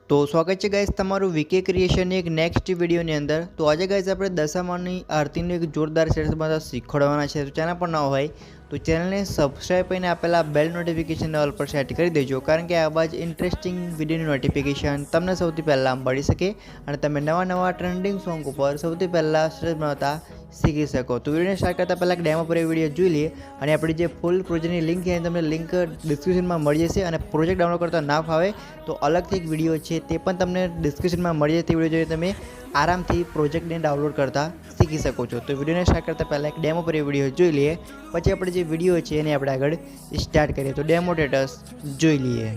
तो स्वागत है गाइस तमारू वीके क्रिएशन एक नेक्स्ट वीडियो ની અંદર। तो आज गाइस આપણે દશામાની આરતીનો એક જોરદાર સેટ બધા શીખવાડવાના છે। તો ચેનલ પર ન હોય તો ચેનલને સબસ્ક્રાઇબ કરીને આપેલા બેલ નોટિફિકેશન ઓલ પર સેટ કરી દેજો, કારણ કે આવા જ ઇન્ટરેસ્ટિંગ વિડિયોની નોટિફિકેશન તમને સૌથી પહેલા મળી શકે અને તમે નવા ટ્રેન્ડિંગ સોંગ ઉપર સૌથી પહેલા સ્ટેજ બનાવતા सीखी सको। तो वीडियो स्टार्ट करता पहला डेमो पर वीडियो જોઈ લઈએ અને આપણી જે ફૂલ પ્રોજેક્ટની લિંક છે તમને લિંક ડિસ્ક્રિપ્શનમાં મળી જશે અને પ્રોજેક્ટ ડાઉનલોડ કરતા ના ફાવે તો અલગથી એક વિડિયો છે તે પણ તમને ડિસ્ક્રિપ્શનમાં મળી જશે। તે વિડિયો જોઈને તમે આરામથી પ્રોજેક્ટને ડાઉનલોડ કરતા શીખી શકો છો। તો વિડિયોને સ્ટાર્ટ કરતા પહેલા એક ડેમો પર વિડિયો જોઈ લઈએ, પછી આપણે જે વિડિયો છે એને આપણે આગળ સ્ટાર્ટ કરીએ। તો ડેમો સ્ટેટસ જોઈ લઈએ।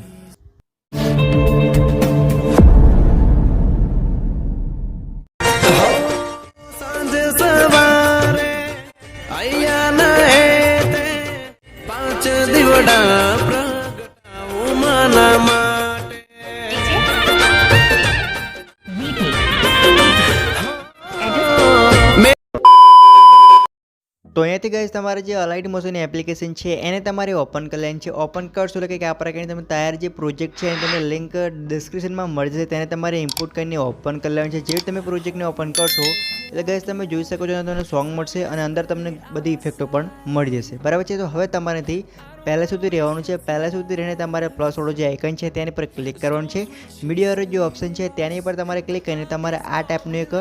तो અહીંયાથી ગાઈસ તમારે જે અલાઇટ મોશન એપ્લિકેશન છે એને તમારે ઓપન કરી લેવાની છે। ઓપન કરશો એટલે કે આ પ્રકારની તમે તૈયાર જે પ્રોજેક્ટ છે એની તમને લિંક ડિસ્ક્રિપ્શનમાં મળી જશે, તેને તમારે ઇમ્પોર્ટ કરીને ઓપન કરી લેવાની છે। જે તમે પ્રોજેક્ટને ઓપન કરશો એટલે ગાઈસ તમે જોઈ શકો છો તમને સોંગ મળશે અને અંદર તમને બધી ઇફેક્ટો પણ મળી જશે, બરાબર છે। તો હવે તમારેથી પહેલાં સુધી રહેવાનું છે। પહેલાં સુધી રહીને તમારે પ્લસવાળો જે આઇકન છે તેની પર ક્લિક કરવાનું છે। મીડિયાનો જે ઓપ્શન છે તેની પર તમારે ક્લિક કરીને તમારે આ ટાઈપનો એક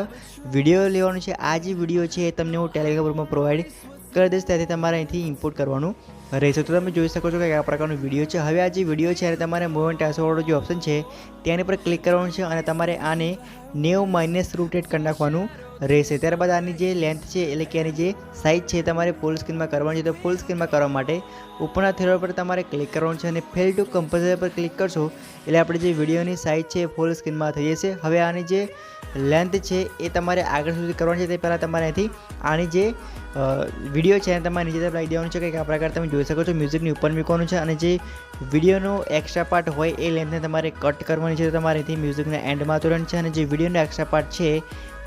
વિડીયો લેવાનો છે। આ જે વિડીયો છે એ તમને હું ટેલિગ્રામ ગ્રુપમાં પ્રોવાઈડ કરી દઈશ, ત્યાંથી તમારે અહીંથી ઇમ્પોર્ટ કરવાનું રહેશે। તો તમે જોઈ શકો છો કે આ પ્રકારનો વિડીયો છે। હવે આ જે વિડીયો છે અને તમારે મૂવ એન્ડ ટ્રાન્સફરવાળો જે ઓપ્શન છે તેની પર ક્લિક કરવાનું છે અને તમારે આને 90 - રોટેટ કરી નાખવાનું રહેશે। ત્યારબાદ આની જે લેન્થ છે એટલે કે આની જે સાઇઝ છે તમારે ફૂલ સ્ક્રીનમાં કરવાની છે। તો ફૂલ સ્ક્રીનમાં કરવા માટે ઉપરના થ્રેડ પર તમારે ક્લિક કરવાનું છે અને ફેલ ટુ કમ્પોઝર પર ક્લિક કરશો એટલે આપણે જે વિડીયોની સાઇઝ છે ફૂલ સ્ક્રીનમાં થઈ જશે। હવે આની જે લેન્થ છે એ તમારે આગળ સુધી કરવાની છે। તે પહેલાં તમારે અહીંથી આની જે વિડીયો છે એને તમારે નીચે તરફ લાવી દેવાનું છે કે આ પ્રકાર તમે જોઈ શકો છો મ્યુઝિકની ઉપર મૂકવાનું છે અને જે વિડીયોનો એક્સ્ટ્રા પાર્ટ હોય એ લેન્થને તમારે કટ કરવાની છે। તો તમારે અહીંથી મ્યુઝિકના એન્ડમાં તોડવાનું છે અને જે વિડીયોનો એક્સ્ટ્રા પાર્ટ છે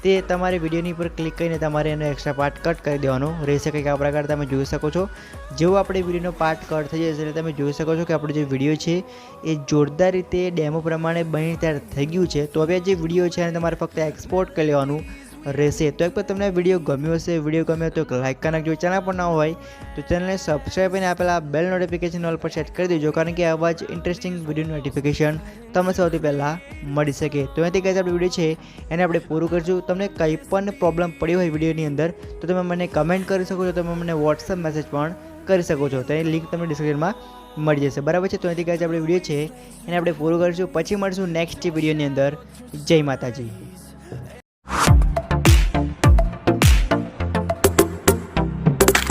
તે તમારે વિડીયોની પર ક્લિક કરીને તમારે એનો એક્સ્ટ્રા પાર્ટ કટ કરી દેવાનો રહેશે કંઈક આ પ્રકાર તમે જોઈ શકો છો। જેવો આપણે વિડીયોનો પાર્ટ કટ થઈ જશે એટલે તમે જોઈ શકો છો કે આપણો જે વિડીયો છે એ જોરદાર રીતે ડેમો પ્રમાણે બની તૈયાર થઈ ગયું છે। તો હવે જે વિડીયો છે એને તમારે ફક્ત એક્સપોર્ટ કરી લેવાનું રહેશે। તો એક પર તમને વિડીયો ગમ્યો હશે, વિડીયો ગમ્યો તો લાઈક કરી નાખજો, ચેનલ પર ન હોય તો ચેનલને સબસ્ક્રાઈબ કરીને આપેલા બેલ નોટિફિકેશન ઓલ પર સેટ કરી દેજો, કારણ કે આવા જ ઇન્ટરેસ્ટિંગ વિડીયો નોટિફિકેશન તમને સૌથી પહેલાં મળી શકે। તો અહીંથી ગાઈસ આપણો વિડીયો છે એને આપણે પૂરું કરીશું। તમને કંઈ પણ પ્રોબ્લેમ પડી હોય વિડીયોની અંદર તો તમે મને કમેન્ટ કરી શકો છો, તમે મને વોટ્સઅપ મેસેજ પણ કરી શકો છો, તેની લિંક તમને ડિસ્ક્રિપ્શનમાં મળી જશે, બરાબર છે। તો અહીંથી ગાઈસ આપણો વિડીયો છે એને આપણે પૂરું કરીશું, પછી મળીશું નેક્સ્ટ વિડીયોની અંદર। જય માતાજી।